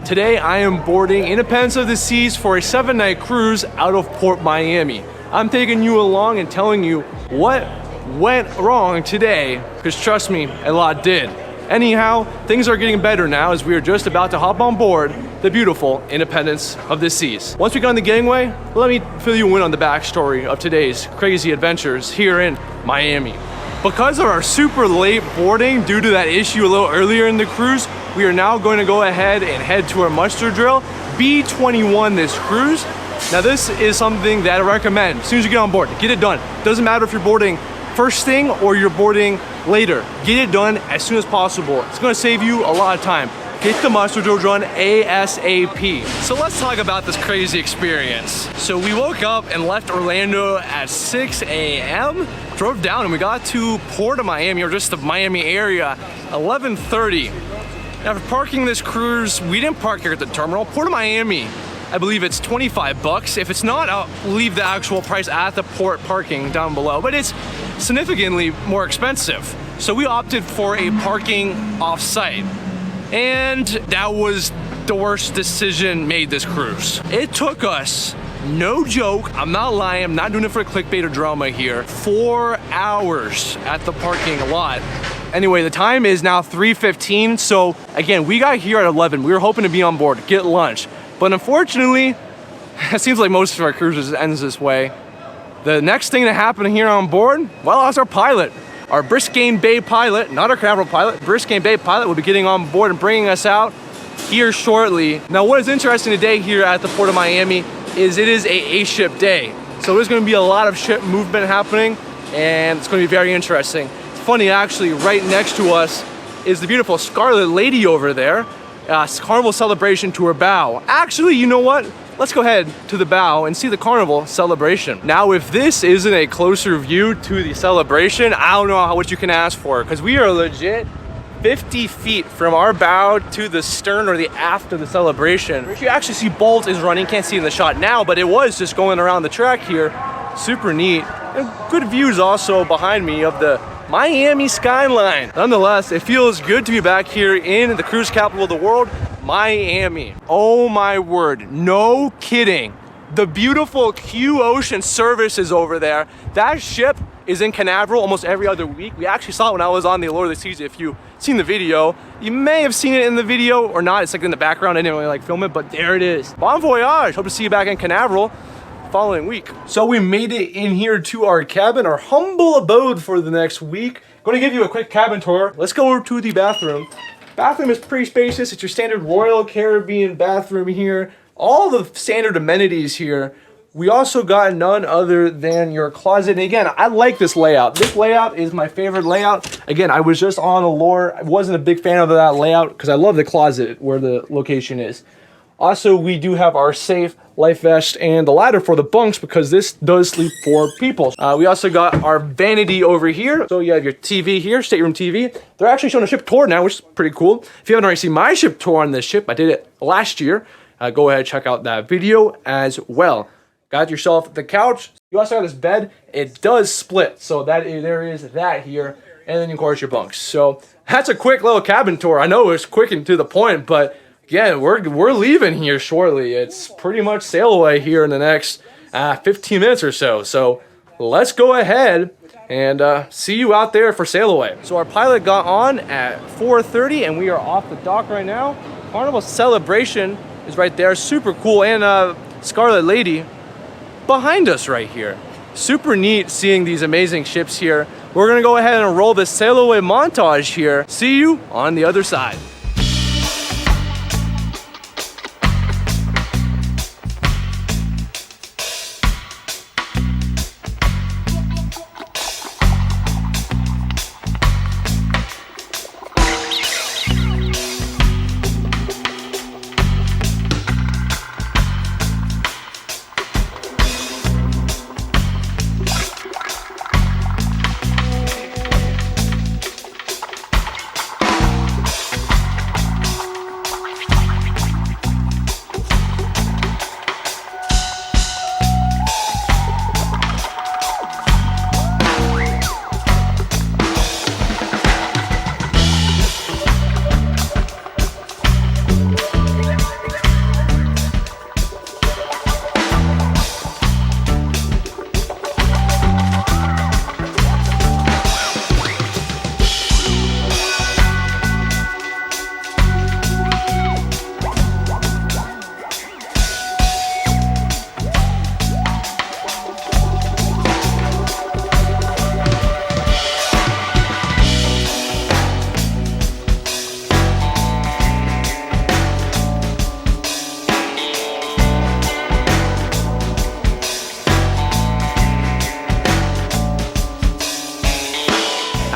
Today I am boarding Independence of the Seas for a 7-night cruise out of Port Miami. I'm taking you along and telling you what went wrong today, because trust me, a lot did. Anyhow, things are getting better now as we are just about to hop on board the beautiful Independence of the Seas. Once we get on the gangway, let me fill you in on the backstory of today's crazy adventures here in Miami. Because of our super late boarding due to that issue a little earlier in the cruise, we are now going to go ahead and head to our muster drill, B21 this cruise. Now this is something that I recommend as soon as you get on board, get it done. Doesn't matter if you're boarding first thing or you're boarding later. Get it done as soon as possible. It's gonna save you a lot of time. Get the muster drill done ASAP. So let's talk about this crazy experience. So we woke up and left Orlando at 6 a.m. Drove down and we got to Port of Miami, or just the Miami area, 11:30. Now for parking this cruise, we didn't park here at the terminal. Port of Miami, I believe it's 25 bucks. If it's not, I'll leave the actual price at the port parking down below, but it's significantly more expensive. So we opted for a parking off-site, and that was the worst decision made this cruise. It took us, no joke, I'm not lying, I'm not doing it for clickbait or drama here, 4 hours at the parking lot. Anyway, the time is now 3:15, so again, we got here at 11. We were hoping to be on board, get lunch. But unfortunately, it seems like most of our cruises ends this way. The next thing that happened here on board, well, that's our pilot. Our Biscayne Bay pilot, not our Carnival pilot, Biscayne Bay pilot will be getting on board and bringing us out here shortly. Now, what is interesting today here at the Port of Miami is it is a ship day. So there's gonna be a lot of ship movement happening, and it's gonna be very interesting. It's funny, actually, right next to us is the beautiful Scarlet Lady over there. Carnival Celebration to her bow. Actually, you know what? Let's go ahead to the bow and see the Carnival Celebration. Now, if this isn't a closer view to the celebration, I don't know what you can ask for, because we are legit 50 feet from our bow to the stern or the aft of the celebration. You actually see Bolt is running, can't see in the shot now, but it was just going around the track here. Super neat. And good views also behind me of the Miami skyline. Nonetheless, it feels good to be back here in the cruise capital of the world, Miami. Oh my word, no kidding. The beautiful Q Ocean Service is over there. That ship is in Canaveral almost every other week. We actually saw it when I was on the Allure of the Seas. If you've seen the video, you may have seen it in the video or not. It's like in the background. I didn't really like film it, but there it is. Bon voyage. Hope to see you back in Canaveral following week. So we made it in here to our cabin, our humble abode for the next week. Going to give you a quick cabin tour. Let's go over to the bathroom. Bathroom is pretty spacious. It's your standard Royal Caribbean bathroom here. All the standard amenities here. We also got none other than your closet. And again, I like this layout. This layout is my favorite layout. Again, I was just on Allure. I wasn't a big fan of that layout because I love the closet where the location is. Also, we do have our safe, life vest, and the ladder for the bunks because this does sleep 4 people. We also got our vanity over here. So you have your TV here, stateroom TV. They're actually showing a ship tour now, which is pretty cool. If you haven't already seen my ship tour on this ship, I did it last year. Go ahead and check out that video as well. Got yourself the couch. You also got this bed. It does split, so there is that here. And then, of course, your bunks. So that's a quick little cabin tour. I know it's quick and to the point, but again, we're leaving here shortly. It's pretty much sail away here in the next 15 minutes or so. So let's go ahead and see you out there for sail away. So our pilot got on at 4:30 and we are off the dock right now. Carnival Celebration is right there, super cool, and Scarlet Lady behind us right here. Super neat seeing these amazing ships here. We're gonna go ahead and roll this sail away montage here. See you on the other side.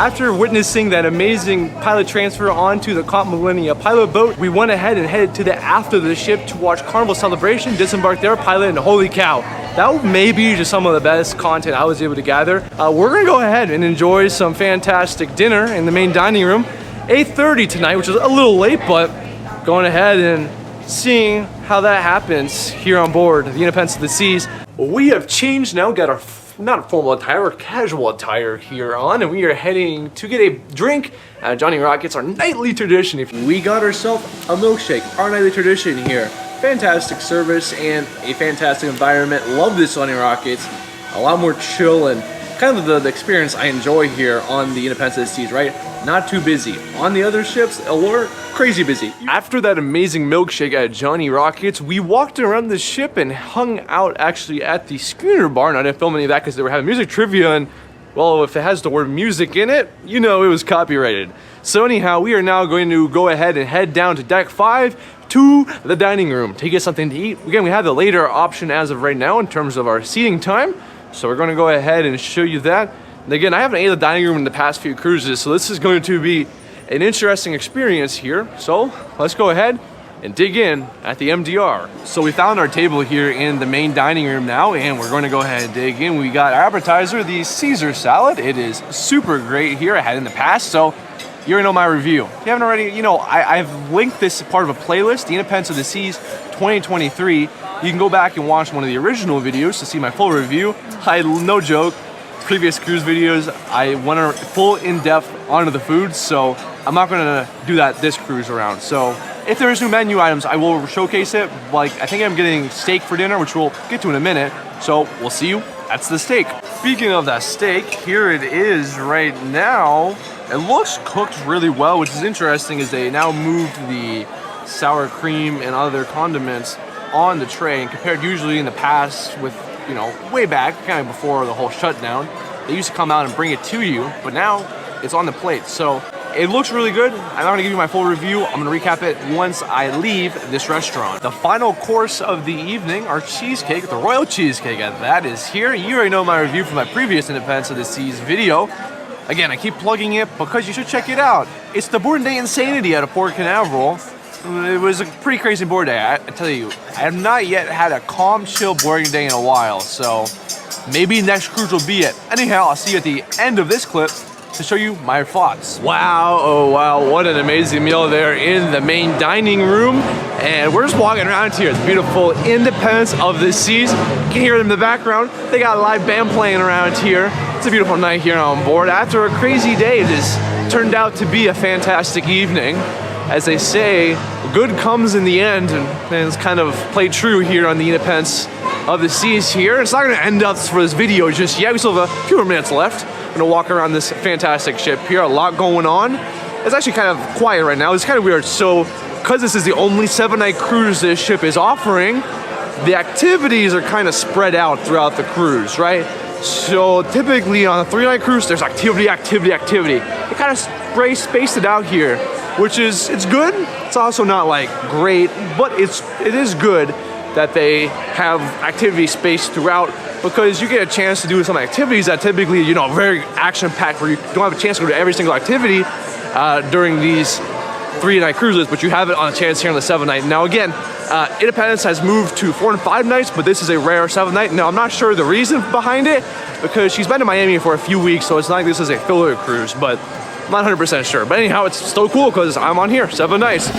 After witnessing that amazing pilot transfer onto the Comp Millennia pilot boat, we went ahead and headed to the aft of the ship to watch Carnival Celebration disembark their pilot, and holy cow, that may be just some of the best content I was able to gather. We're gonna go ahead and enjoy some fantastic dinner in the main dining room. 8:30 tonight, which is a little late, but going ahead and seeing how that happens here on board the Independence of the Seas. We have changed now, got our not formal attire, or casual attire here on, and we are heading to get a drink at Johnny Rockets, our nightly tradition. If we got ourselves a milkshake, our nightly tradition here. Fantastic service and a fantastic environment. Love this Johnny Rockets. A lot more chill and kind of the experience I enjoy here on the Independence of the Seas, right? Not too busy. On the other ships, Allure, crazy busy. After that amazing milkshake at Johnny Rockets, we walked around the ship and hung out actually at the Schooner Bar. And I didn't film any of that because they were having music trivia, and well, if it has the word music in it, you know it was copyrighted. So anyhow, we are now going to go ahead and head down to deck 5 to the dining room to get something to eat. Again, we have the later option as of right now in terms of our seating time. So we're going to go ahead and show you that. And again, I haven't ate at the dining room in the past few cruises, so this is going to be an interesting experience here. So let's go ahead and dig in at the MDR. So we found our table here in the main dining room now, and we're going to go ahead and dig in. We got our appetizer, the Caesar salad. It is super great here. I had it in the past, so you already know my review. If you haven't already, you know, I've linked this as part of a playlist, the Independence of the Seas 2023. You can go back and watch one of the original videos to see my full review. No joke, previous cruise videos, I went full in-depth onto the food, so I'm not gonna do that this cruise around. So if there is new menu items, I will showcase it. Like, I think I'm getting steak for dinner, which we'll get to in a minute. So we'll see you. That's the steak. Speaking of that steak, here it is right now. It looks cooked really well, which is interesting, is they now moved the sour cream and other condiments on the tray, and compared usually in the past with, you know, way back, kind of before the whole shutdown, they used to come out and bring it to you, but now it's on the plate. So it looks really good. I'm not gonna give you my full review. I'm gonna recap it once I leave this restaurant. The final course of the evening, our cheesecake, the royal cheesecake at that, is here. You already know my review from my previous Independence of the Seas video. Again, I keep plugging it because you should check it out. It's the board day insanity out of Port Canaveral. It was a pretty crazy board day. I tell you, I have not yet had a calm, chill boarding day in a while, so maybe next cruise will be it. Anyhow, I'll see you at the end of this clip to show you my thoughts. Wow, oh wow, what an amazing meal there in the main dining room. And we're just walking around here. It's beautiful Independence of the Seas. You can hear them in the background. They got a live band playing around here. It's a beautiful night here on board. After a crazy day, this turned out to be a fantastic evening. As they say, good comes in the end, and it's kind of played true here on the Independence of the Seas here. It's not gonna end up for this video just yet. We still have a few more minutes left. I'm gonna walk around this fantastic ship here. A lot going on. It's actually kind of quiet right now. It's kind of weird. So, because this is the only 7-night cruise this ship is offering, the activities are kind of spread out throughout the cruise, right? So typically on a 3-night cruise, there's activity. They kind of spaced it out here, which is, it's good. It's also not like great, but it is good that they have activity spaced throughout, because you get a chance to do some activities that typically, you know, very action-packed, where you don't have a chance to go to every single activity during these 3-night cruises, but you have it on a chance here on the 7-night. Now again, Independence has moved to 4 and 5 nights, but this is a rare 7-night. Now I'm not sure the reason behind it, because she's been to Miami for a few weeks, so it's not like this is a filler cruise, but I'm not 100% sure. But anyhow, it's still cool because I'm on here 7 nights.